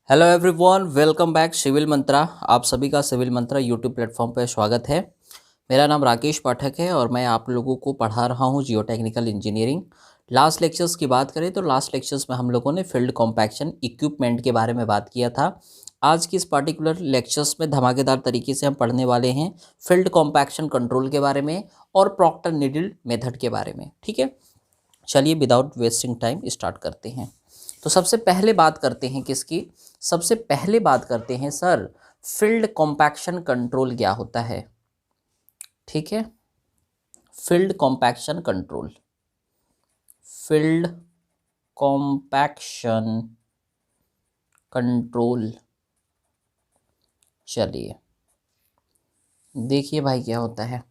Hello everyone, welcome back civil Mantra. आप सभी का सिविल मंत्रा यूट्यूब प्लेटफॉर्म पर स्वागत है। मेरा नाम राकेश पाठक है और मैं आप लोगों को पढ़ा रहा हूं जियो टेक्निकल इंजीनियरिंग। लास्ट लेक्चर्स की बात करें तो लास्ट लेक्चर्स में हम लोगों ने फील्ड कॉम्पैक्शन इक्विपमेंट के बारे में बात किया था। आज की इस पर्टिकुलर लेक्चर्स में धमाकेदार तरीके से हम पढ़ने वाले हैं फील्ड कॉम्पैक्शन कंट्रोल के बारे में और प्रॉक्टर नीडल मेथड के बारे में। ठीक है, चलिए विदाउट वेस्टिंग टाइम स्टार्ट करते हैं। तो सबसे पहले बात करते हैं किसकी? सबसे पहले बात करते हैं सर, फील्ड कॉम्पैक्शन कंट्रोल क्या होता है। ठीक है, field compaction control, field compaction control. चलिए देखिए भाई क्या होता है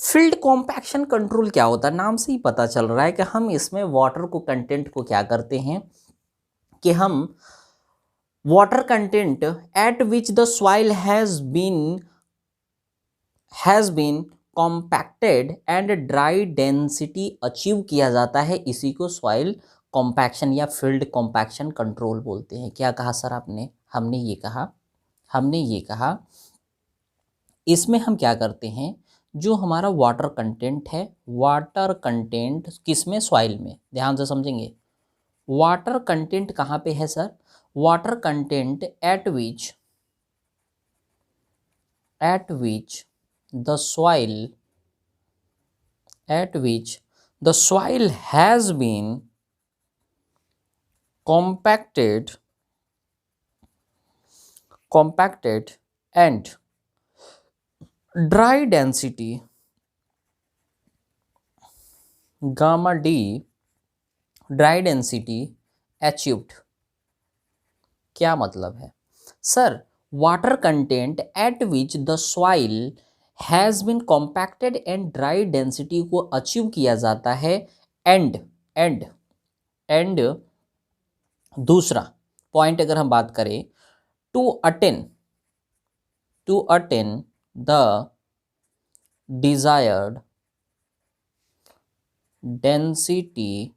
फील्ड कॉम्पैक्शन कंट्रोल। क्या होता है, नाम से ही पता चल रहा है कि हम इसमें वाटर को कंटेंट को क्या करते हैं कि हम water content at which the soil has been compacted and dry density achieve किया जाता है, इसी को सॉइल कॉम्पैक्शन या फील्ड कॉम्पैक्शन कंट्रोल बोलते हैं। क्या कहा सर आपने? हमने ये कहा इसमें हम क्या करते हैं, जो हमारा वाटर कंटेंट है, वाटर कंटेंट किसमें? सॉइल में। ध्यान से समझेंगे, वाटर कंटेंट कहाँ पे है sir? Water content at which the soil has been compacted and dry density gamma d dry density achieved। क्या मतलब है sir? Water content at which the soil has been compacted and dry density को achieve किया जाता है and दूसरा point अगर हम बात करें, to attain the desired density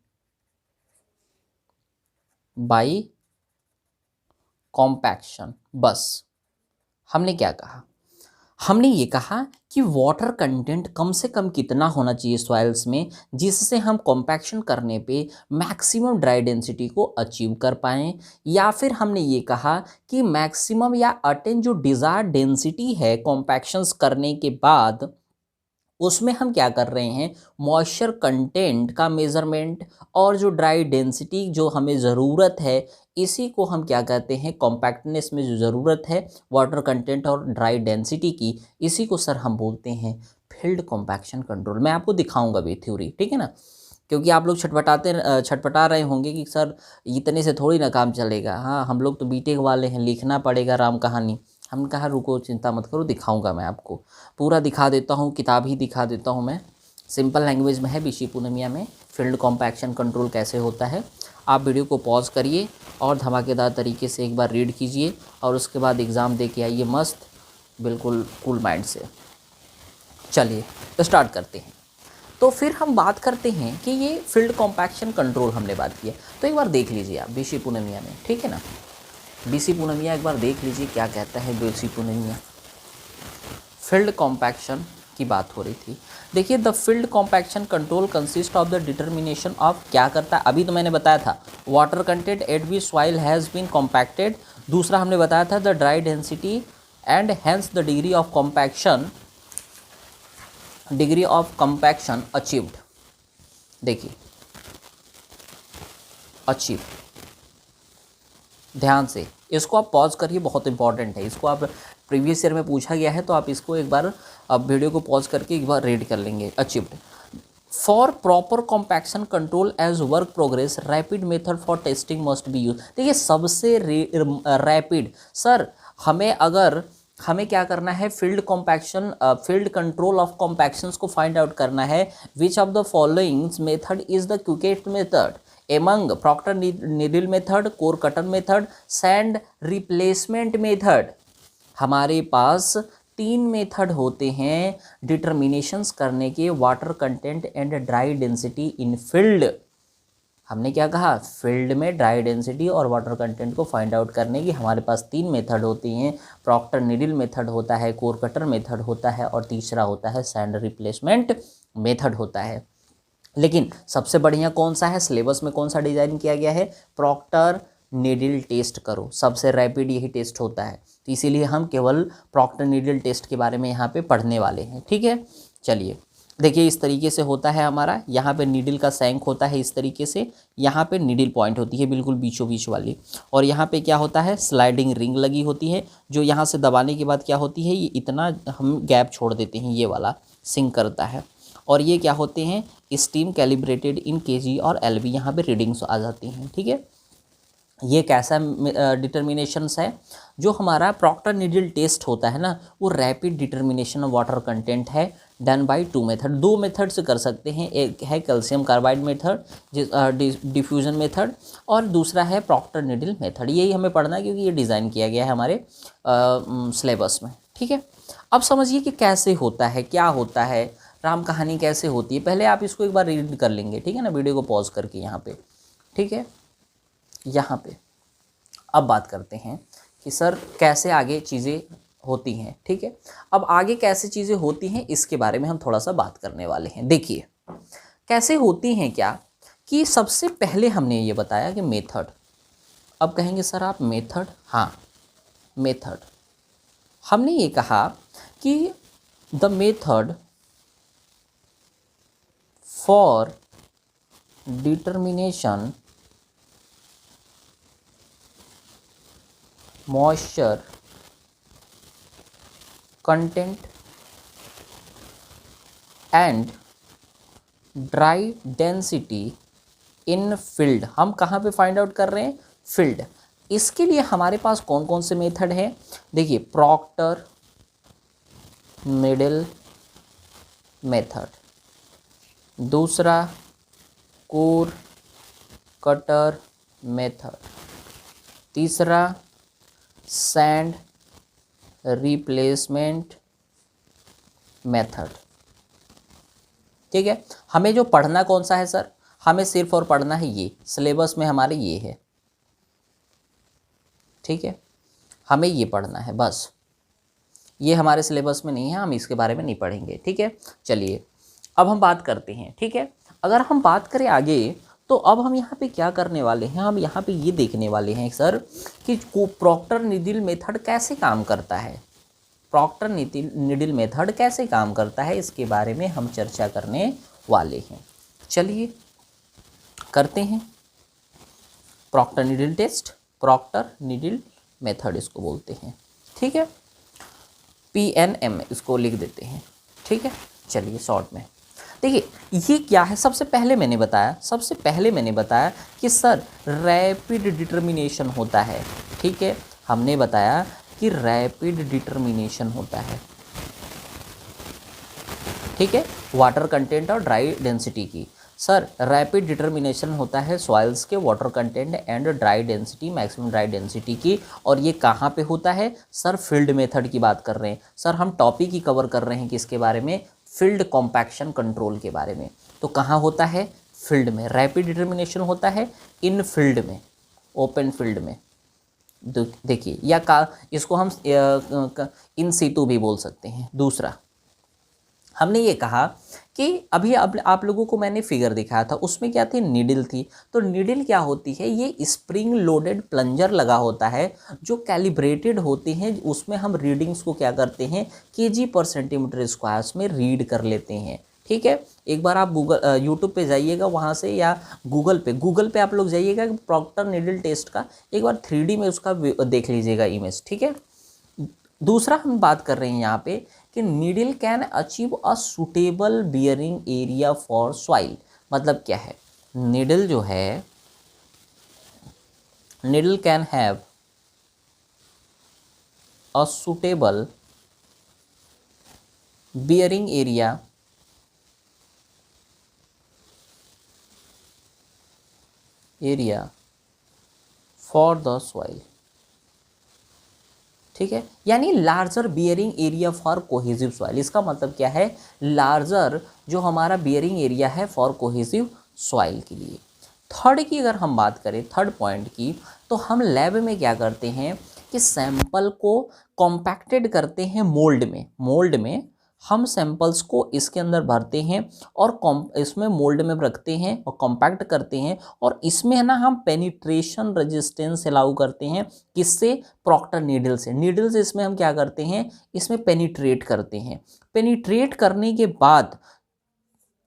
by compaction. बस हमने क्या कहा? हमने ये कहा कि वाटर कंटेंट कम से कम कितना होना चाहिए सॉइल्स में, जिससे हम कॉम्पैक्शन करने पे मैक्सिमम ड्राई डेंसिटी को अचीव कर पाएँ, या फिर हमने ये कहा कि मैक्सिमम या अटेन जो डिज़ायर्ड डेंसिटी है कॉम्पैक्शंस करने के बाद, उसमें हम क्या कर रहे हैं, मॉइस्चर कंटेंट का मेज़रमेंट और जो ड्राई डेंसिटी जो हमें ज़रूरत है, इसी को हम क्या कहते हैं, कॉम्पैक्टनेस में जो ज़रूरत है वाटर कंटेंट और ड्राई डेंसिटी की, इसी को सर हम बोलते हैं फील्ड कॉम्पैक्शन कंट्रोल। मैं आपको दिखाऊंगा भी थ्योरी, ठीक है ना, क्योंकि आप लोग छटपटा रहे होंगे कि सर इतने से थोड़ी ना काम चलेगा। हाँ, हम लोग तो बीटेक वाले हैं, लिखना पड़ेगा राम कहानी। हमने कहा रुको, चिंता मत करो, दिखाऊंगा मैं आपको, पूरा दिखा देता हूँ, किताब ही दिखा देता हूँ मैं। सिंपल लैंग्वेज में है, बीसी पूनमिया में फील्ड कॉम्पैक्शन कंट्रोल कैसे होता है। आप वीडियो को पॉज करिए और धमाकेदार तरीके से एक बार रीड कीजिए और उसके बाद एग्ज़ाम दे के आइए मस्त, बिल्कुल कूल माइंड से। चलिए तो स्टार्ट करते हैं। तो फिर हम बात करते हैं कि ये फील्ड कॉम्पैक्शन कंट्रोल हमने बात की है, तो एक बार देख लीजिए आप बीसी पूनमिया में, ठीक है ना। बीसी पूनमिया एक बार देख लीजिए क्या कहता है बीसी पूनमिया। फील्ड कॉम्पैक्शन की बात हो रही थी। देखिए, the field compaction control consist of the determination of, क्या करता है, अभी तो मैंने बताया था water content at which soil has been compacted, दूसरा हमने बताया था the dry density and hence the degree of compaction achieved. देखिए अचीव, ध्यान से इसको आप पॉज करिए, बहुत इंपॉर्टेंट है। इसको आप प्रीवियस ईयर में पूछा गया है, तो आप इसको एक बार आप वीडियो को पॉज करके एक बार रीड कर लेंगे। Achieved for proper compaction control as work progress, rapid method for testing must be use. देखिए सबसे रैपिड सर, हमें क्या करना है, फील्ड कंट्रोल ऑफ कॉम्पैक्शंस को फाइंड आउट करना है। Which of the following method is the quickest method among Proctor needle method, core cutter method, sand replacement method. हमारे पास 3 मेथड होते हैं डिटर्मिनेशंस करने के water content and dry density in field. हमने क्या कहा, फील्ड में ड्राई डेंसिटी और वाटर कंटेंट को फाइंड आउट करने की हमारे पास 3 मेथड होती हैं। प्रॉक्टर नीडल मेथड होता है, कोर कटर मेथड होता है, और तीसरा होता है सैंड रिप्लेसमेंट मेथड होता है। लेकिन सबसे बढ़िया कौन सा है, सिलेबस में कौन सा डिज़ाइन किया गया है, प्रॉक्टर नीडल टेस्ट करो, सबसे रैपिड यही टेस्ट होता है। तो इसीलिए हम केवल प्रॉक्टर नीडल टेस्ट के बारे में यहाँ पे पढ़ने वाले हैं, ठीक है। चलिए देखिए, इस तरीके से होता है हमारा, यहाँ पे नीडल का सैंक होता है इस तरीके से, यहाँ पे नीडल पॉइंट होती है बिल्कुल बीचों बीच वाली, और यहाँ पे क्या होता है, स्लाइडिंग रिंग लगी होती है, जो यहाँ से दबाने के बाद क्या होती है, ये इतना हम गैप छोड़ देते हैं, ये वाला सिंक करता है। और ये क्या होते हैं, स्टीम कैलिब्रेटेड इन केजी और एलबी, यहाँ पे रीडिंग्स आ जाती हैं, ठीक है। ये कैसा डिटर्मिनेशंस है, जो हमारा प्रॉक्टर नीडल टेस्ट होता है ना, वो rapid determination of water content है, डन बाय 2 मेथड। 2 मेथड से कर सकते हैं, एक है calcium carbide method diffusion method, और दूसरा है प्रॉक्टर नीडल मेथड। यही हमें पढ़ना है क्योंकि ये डिज़ाइन किया गया है हमारे सिलेबस में, ठीक है। अब समझिए कि कैसे होता है, क्या होता है, राम कहानी कैसे होती है। पहले आप इसको एक बार रीड कर लेंगे, ठीक है ना, वीडियो को पॉज करके यहाँ पे, ठीक है। यहाँ पे अब बात करते हैं कि सर कैसे आगे चीज़ें होती हैं, ठीक है। अब आगे कैसे चीज़ें होती हैं इसके बारे में हम थोड़ा सा बात करने वाले हैं। देखिए कैसे होती हैं, क्या कि सबसे पहले हमने ये बताया कि मेथड, अब कहेंगे सर आप मेथड, हाँ मेथड, हमने ये कहा कि the method for determination moisture content and dry density in field, हम कहाँ पे फाइंड आउट कर रहे हैं, फील्ड। इसके लिए हमारे पास कौन कौन से मेथड हैं, देखिए प्रॉक्टर नीडल मेथड, दूसरा कोर कटर मेथड, तीसरा सैंड रिप्लेसमेंट मेथड, ठीक है। हमें जो पढ़ना कौन सा है सर, हमें सिर्फ और पढ़ना है ये, सिलेबस में हमारे ये है, ठीक है, हमें ये पढ़ना है बस, ये हमारे सिलेबस में नहीं है, हम इसके बारे में नहीं पढ़ेंगे, ठीक है। चलिए अब हम बात करते हैं, ठीक है। अगर हम बात करें आगे, तो अब हम यहाँ पे क्या करने वाले हैं, हम यहाँ पे ये देखने वाले हैं सर कि प्रॉक्टर नीडल मेथड कैसे काम करता है, प्रॉक्टर नीडल मेथड कैसे काम करता है, इसके बारे में हम चर्चा करने वाले हैं। चलिए करते हैं Proctor needle test, Proctor needle method इसको बोलते हैं, ठीक है, PNM इसको लिख देते हैं, ठीक है। चलिए शॉर्ट में देखिए ये क्या है, सबसे पहले मैंने बताया कि सर रैपिड डिटर्मिनेशन होता है, ठीक है, हमने बताया कि रैपिड डिटर्मिनेशन होता है, ठीक है, वाटर कंटेंट और ड्राई डेंसिटी की। सर रैपिड डिटर्मिनेशन होता है सॉइल्स के water content and dry density, maximum dry density की, और ये कहाँ पे होता है सर, फील्ड मेथड की बात कर रहे हैं सर, हम टॉपिक ही कवर कर रहे हैं किसके बारे में, फील्ड कॉम्पैक्शन कंट्रोल के बारे में। तो कहाँ होता है, फील्ड में, रैपिड डिटर्मिनेशन होता है इन फील्ड में, ओपन फील्ड में, देखिए, या इसको हम इन सीटू भी बोल सकते हैं। दूसरा हमने ये कहा कि अभी आप लोगों को मैंने फिगर दिखाया था, उसमें क्या थी, नीडल थी। तो नीडल क्या होती है, ये स्प्रिंग लोडेड प्लंजर लगा होता है जो कैलिब्रेटेड होते हैं, उसमें हम रीडिंग्स को क्या करते हैं, kg/cm² में रीड कर लेते हैं, ठीक है। एक बार आप यूट्यूब पे जाइएगा वहाँ से, या गूगल पे आप लोग जाइएगा प्रॉक्टर नीडल टेस्ट का, एक बार 3D में उसका देख लीजिएगा इमेज, ठीक है। दूसरा हम बात कर रहे हैं यहाँ पे कि needle can achieve a suitable bearing area for soil, मतलब क्या है, नीडल जो है, needle can have a suitable bearing area for the soil, ठीक है, यानी larger bearing area for cohesive soil. इसका मतलब क्या है, लार्जर जो हमारा बियरिंग एरिया है फॉर कोहेसिव सॉइल के लिए। थर्ड की अगर हम बात करें, थर्ड पॉइंट की, तो हम लैब में क्या करते हैं कि सैंपल को कॉम्पैक्टेड करते हैं मोल्ड में हम सैंपल्स को इसके अंदर भरते हैं और इसमें मोल्ड में रखते हैं और कॉम्पैक्ट करते हैं, और इसमें है ना हम पेनिट्रेशन रेजिस्टेंस अलाउ करते हैं। किससे? प्रॉक्टर नीडल से। नीडल से इसमें हम क्या करते हैं, इसमें पेनिट्रेट करते हैं। पेनिट्रेट करने के बाद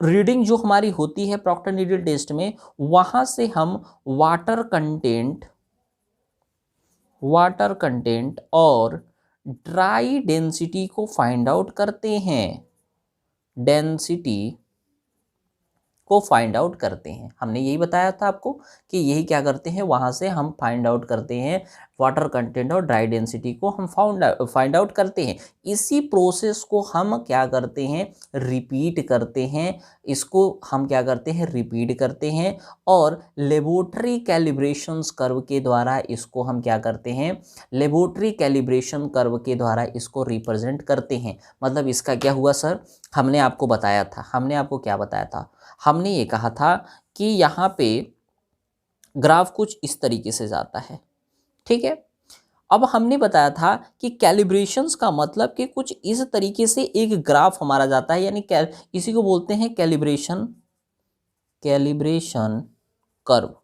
रीडिंग जो हमारी होती है प्रॉक्टर नीडल टेस्ट में, वहां से हम वाटर कंटेंट और ड्राई डेंसिटी को फाइंड आउट करते हैं। डेंसिटी को फाइंड आउट करते हैं। हमने यही बताया था आपको कि यही क्या करते हैं, वहाँ से हम फाइंड आउट करते हैं वाटर कंटेंट और ड्राई डेंसिटी को हम फाइंड आउट करते हैं। इसी प्रोसेस को हम क्या करते हैं, रिपीट करते हैं। इसको हम क्या करते हैं, रिपीट करते हैं, और लेबोरेटरी कैलिब्रेशंस कर्व के द्वारा इसको हम क्या करते हैं, लेबोरेटरी कैलिब्रेशन कर्व के द्वारा इसको रिप्रेजेंट करते हैं। मतलब इसका क्या हुआ सर, हमने आपको बताया था, हमने आपको क्या बताया था, हमने ये कहा था कि यहाँ पे ग्राफ कुछ इस तरीके से जाता है, ठीक है। अब हमने बताया था कि कैलिब्रेशंस का मतलब कि कुछ इस तरीके से एक ग्राफ हमारा जाता है, यानी इसी को बोलते हैं कैलिब्रेशन कर्व।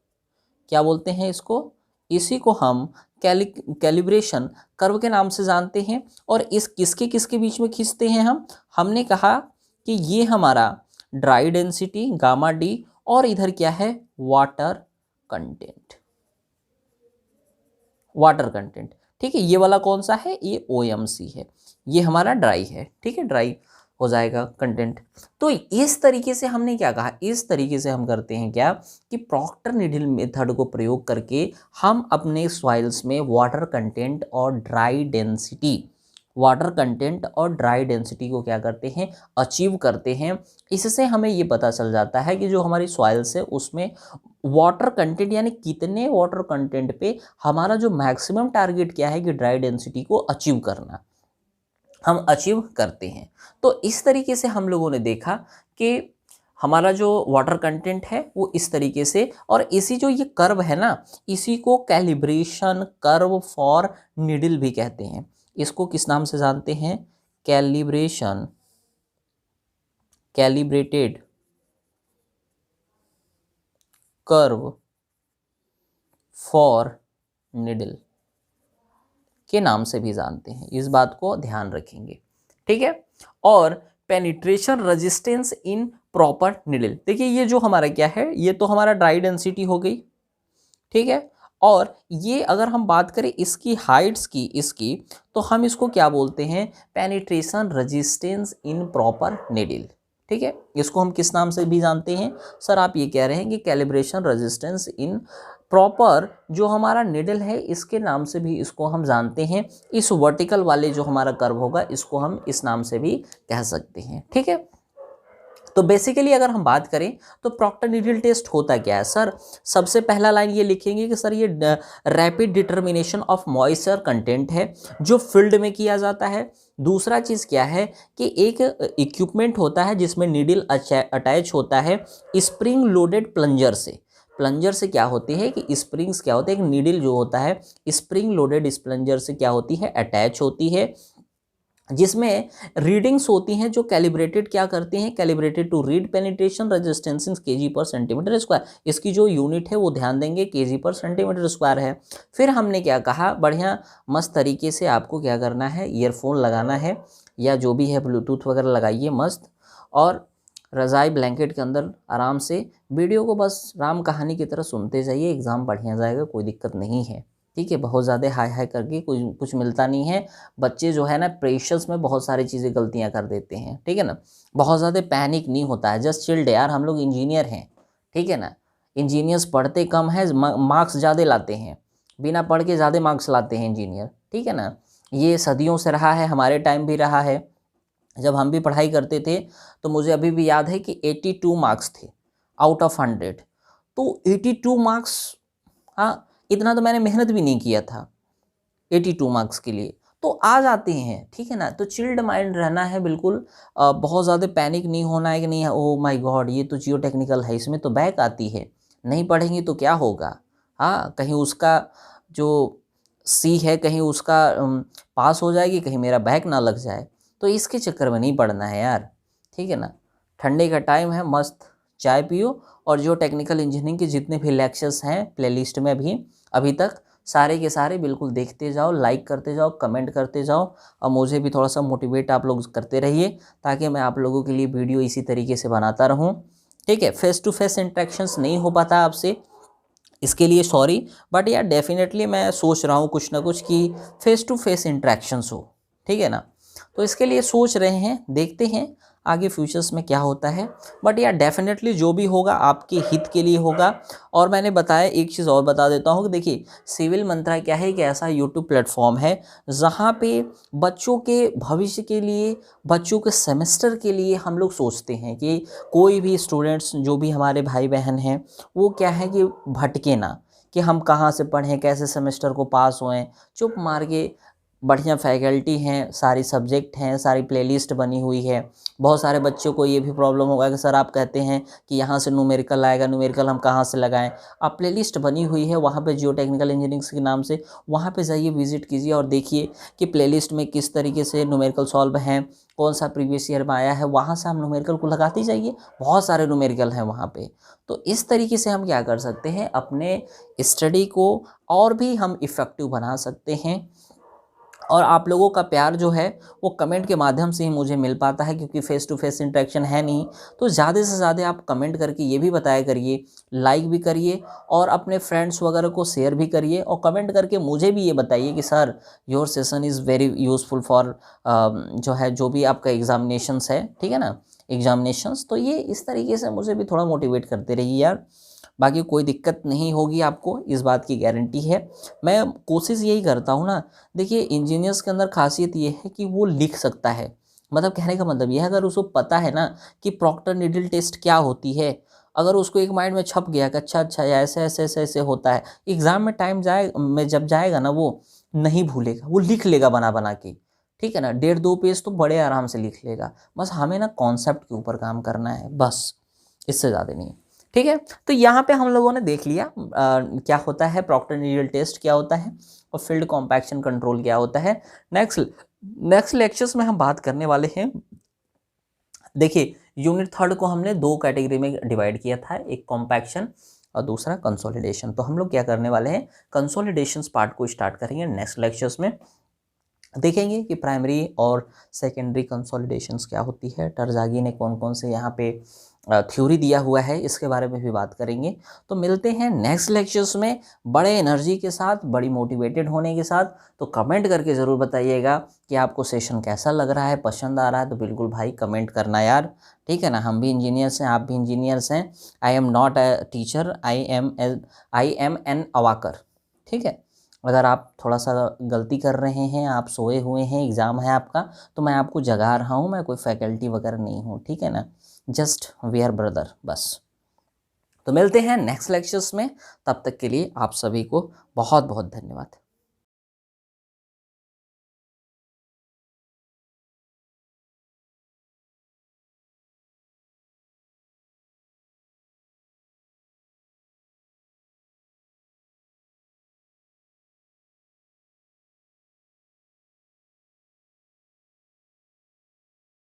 क्या बोलते हैं इसको? इसी को हम कैलिब्रेशन कर्व के नाम से जानते हैं। और इस किसके किसके बीच में खींचते हैं हम? हमने कहा कि ये हमारा ड्राई डेंसिटी गामा डी, और इधर क्या है, वाटर कंटेंट, ठीक है। ये वाला कौन सा है, ये OMC है, ये हमारा ड्राई है, ठीक है, ड्राई हो जाएगा कंटेंट। तो इस तरीके से हमने क्या कहा, इस तरीके से हम करते हैं क्या, कि प्रॉक्टर नीडल मेथड को प्रयोग करके हम अपने सॉइल्स में वाटर कंटेंट और ड्राई डेंसिटी को क्या करते हैं, अचीव करते हैं। इससे हमें ये पता चल जाता है कि जो हमारी सॉइल्स है उसमें वाटर कंटेंट, यानी कितने वाटर कंटेंट पे हमारा जो मैक्सिमम टारगेट क्या है कि ड्राई डेंसिटी को अचीव करना, हम अचीव करते हैं। तो इस तरीके से हम लोगों ने देखा कि हमारा जो वाटर कंटेंट है वो इस तरीके से, और इसी जो ये कर्व है ना, इसी को कैलिब्रेशन कर्व फॉर नीडल भी कहते हैं। इसको किस नाम से जानते हैं? कैलिब्रेटेड कर्व फॉर नीडल के नाम से भी जानते हैं। इस बात को ध्यान रखेंगे, ठीक है। और penetration resistance in proper needle, देखिए ये जो हमारा क्या है, ये तो हमारा ड्राई डेंसिटी हो गई, ठीक है। और ये अगर हम बात करें इसकी हाइट्स की, इसकी, तो हम इसको क्या बोलते हैं, penetration resistance in proper needle, ठीक है। इसको हम किस नाम से भी जानते हैं सर? आप ये कह रहे हैं कि कैलिब्रेशन रेजिस्टेंस इन प्रॉपर जो हमारा निडल है, इसके नाम से भी इसको हम जानते हैं। इस वर्टिकल वाले जो हमारा कर्व होगा इसको हम इस नाम से भी कह सकते हैं, ठीक है। तो बेसिकली अगर हम बात करें तो प्रॉक्टर नीडल टेस्ट होता क्या है सर? सबसे पहला लाइन ये लिखेंगे कि सर ये rapid determination of moisture content है जो फील्ड में किया जाता है। दूसरा चीज़ क्या है कि एक इक्विपमेंट होता है जिसमें नीडल अटैच होता है स्प्रिंग लोडेड प्लंजर से क्या होती है कि स्प्रिंग्स क्या होते हैं, एक नीडल जो होता है स्प्रिंग लोडेड प्लंजर से क्या होती है, अटैच होती है, जिसमें रीडिंग्स होती हैं जो कैलिब्रेटेड क्या करती हैं, calibrated to read penetration resistance in kg/cm²। इसकी जो यूनिट है वो ध्यान देंगे kg/cm² है। फिर हमने क्या कहा, बढ़िया मस्त तरीके से आपको क्या करना है, ईयरफोन लगाना है या जो भी है ब्लूटूथ वगैरह लगाइए मस्त, और रज़ाई ब्लैंकेट के अंदर आराम से वीडियो को बस राम कहानी की तरह सुनते जाइए, एग्ज़ाम बढ़िया जाएगा, कोई दिक्कत नहीं है, ठीक है। बहुत ज़्यादा हाई हाई करके कुछ मिलता नहीं है। बच्चे जो है ना प्रेशर्स में बहुत सारी चीज़ें गलतियां कर देते हैं, ठीक है ना। बहुत ज़्यादा पैनिक नहीं होता है, जस्ट चिल्ड यार, हम लोग इंजीनियर हैं, ठीक है ना। इंजीनियर्स पढ़ते कम है, मार्क्स ज़्यादा लाते हैं, बिना पढ़ के ज़्यादा मार्क्स लाते हैं इंजीनियर, ठीक है ना। ये सदियों से रहा है, हमारे टाइम भी रहा है। जब हम भी पढ़ाई करते थे तो मुझे अभी भी याद है कि 82 मार्क्स थे आउट ऑफ 100। तो 82 मार्क्स, हाँ, इतना तो मैंने मेहनत भी नहीं किया था 82 मार्क्स के लिए, तो आ जाते हैं, ठीक है ना। तो चिल्ड माइंड रहना है बिल्कुल, बहुत ज़्यादा पैनिक नहीं होना है कि नहीं ओ माय गॉड ये तो जियो टेक्निकल है, इसमें तो बैक आती है, नहीं पढ़ेंगी तो क्या होगा? हाँ, कहीं उसका जो सी है कहीं उसका पास हो जाएगी, कहीं मेरा बैक ना लग जाए। तो इसके चक्कर में नहीं पढ़ना है यार, ठीक है ना। ठंडे का टाइम है, मस्त चाय पियो और जो टेक्निकल इंजीनियरिंग के जितने भी लेक्चर्स हैं प्लेलिस्ट में भी अभी तक सारे के सारे बिल्कुल देखते जाओ, लाइक करते जाओ, कमेंट करते जाओ और मुझे भी थोड़ा सा मोटिवेट आप लोग करते रहिए ताकि मैं आप लोगों के लिए वीडियो इसी तरीके से बनाता रहूं, ठीक है। फेस टू फेस इंटरेक्शंस नहीं हो पाता आपसे, इसके लिए सॉरी, बट यार डेफिनेटली मैं सोच रहा हूँ कुछ ना कुछ कि फेस टू फेस इंटरेक्शंस हो, ठीक है ना। तो इसके लिए सोच रहे हैं, देखते हैं आगे फ्यूचर्स में क्या होता है, बट यार डेफिनेटली जो भी होगा आपके हित के लिए होगा। और मैंने बताया, एक चीज़ और बता देता हूँ कि देखिए सिविल मंत्रा क्या है कि ऐसा यूट्यूब प्लेटफॉर्म है जहाँ पे बच्चों के भविष्य के लिए, बच्चों के सेमेस्टर के लिए हम लोग सोचते हैं कि कोई भी स्टूडेंट्स जो भी हमारे भाई बहन हैं वो क्या है कि भटके ना, कि हम कहाँ से पढ़ें, कैसे सेमेस्टर को पास होएं। चुप मार के बढ़िया फैकल्टी हैं, सारी सब्जेक्ट हैं, सारी प्लेलिस्ट बनी हुई है। बहुत सारे बच्चों को ये भी प्रॉब्लम होगा कि सर आप कहते हैं कि यहाँ से न्यूमेरिकल आएगा, न्यूमेरिकल हम कहाँ से लगाएं। आप प्लेलिस्ट बनी हुई है वहाँ पे जियो टेक्निकल इंजीनियरिंग के नाम से, वहाँ पे जाइए, विजिट कीजिए और देखिए कि प्लेलिस्ट में किस तरीके से न्यूमेरिकल सॉल्व हैं, कौन सा प्रीवियस ईयर में आया है, वहाँ से हम न्यूमेरिकल को लगाते जाइए। बहुत सारे न्यूमेरिकल हैं वहाँ पे। तो इस तरीके से हम क्या कर सकते हैं, अपने स्टडी को और भी हम इफ़ेक्टिव बना सकते हैं। और आप लोगों का प्यार जो है वो कमेंट के माध्यम से ही मुझे मिल पाता है, क्योंकि फ़ेस टू फेस इंटरेक्शन है नहीं। तो ज़्यादा से ज़्यादा आप कमेंट करके ये भी बताया करिए, लाइक भी करिए और अपने फ्रेंड्स वगैरह को शेयर भी करिए और कमेंट करके मुझे भी ये बताइए कि sir your session is very useful for जो है जो भी आपका एग्ज़ामिनेशंस है, ठीक है ना, एग्ज़ामिनेशंस। तो ये इस तरीके से मुझे भी थोड़ा मोटिवेट करते रहिए यार। बाकी कोई दिक्कत नहीं होगी आपको, इस बात की गारंटी है। मैं कोशिश यही करता हूँ ना, देखिए इंजीनियर्स के अंदर खासियत ये है कि वो लिख सकता है, मतलब कहने का मतलब ये है अगर उसको पता है ना कि प्रॉक्टर नीडल टेस्ट क्या होती है, अगर उसको एक माइंड में छप गया कि अच्छा अच्छा या ऐसे ऐसे ऐसे ऐसे होता है, एग्ज़ाम में टाइम जाए में जब जाएगा ना वो नहीं भूलेगा, वो लिख लेगा बना बना के, ठीक है ना। 1.5-2 पेज तो बड़े आराम से लिख लेगा। बस हमें ना कॉन्सेप्ट के ऊपर काम करना है, बस इससे ज़्यादा नहीं, ठीक है। तो यहाँ पे हम लोगों ने देख लिया क्या होता है प्रॉक्टर नीडल टेस्ट, क्या होता है और फील्ड कॉम्पैक्शन कंट्रोल क्या होता है। नेक्स्ट लेक्चर्स में हम बात करने वाले हैं, देखिए यूनिट 3 को हमने 2 कैटेगरी में डिवाइड किया था, एक कॉम्पैक्शन और दूसरा कंसोलिडेशन। तो हम लोग क्या करने वाले हैं, कंसोलिडेशंस पार्ट को स्टार्ट करेंगे नेक्स्ट लेक्चर्स में। देखेंगे कि प्राइमरी और सेकेंडरी कंसोलिडेशंस क्या होती है, टरजागी ने कौन कौन से यहाँ पे थ्योरी दिया हुआ है, इसके बारे में भी बात करेंगे। तो मिलते हैं नेक्स्ट लेक्चर्स में बड़े एनर्जी के साथ, बड़ी मोटिवेटेड होने के साथ। तो कमेंट करके ज़रूर बताइएगा कि आपको सेशन कैसा लग रहा है, पसंद आ रहा है तो बिल्कुल भाई कमेंट करना यार, ठीक है ना। हम भी इंजीनियर्स हैं, आप भी इंजीनियर्स हैं। I am not a teacher, I am an awaker, ठीक है। अगर आप थोड़ा सा गलती कर रहे हैं, आप सोए हुए हैं, एग्ज़ाम है आपका, तो मैं आपको जगा रहा हूँ, मैं कोई फैकल्टी वगैरह नहीं हूँ, ठीक है ना। जस्ट वी आर ब्रदर बस। तो मिलते हैं नेक्स्ट लेक्चर्स में, तब तक के लिए आप सभी को बहुत बहुत धन्यवाद।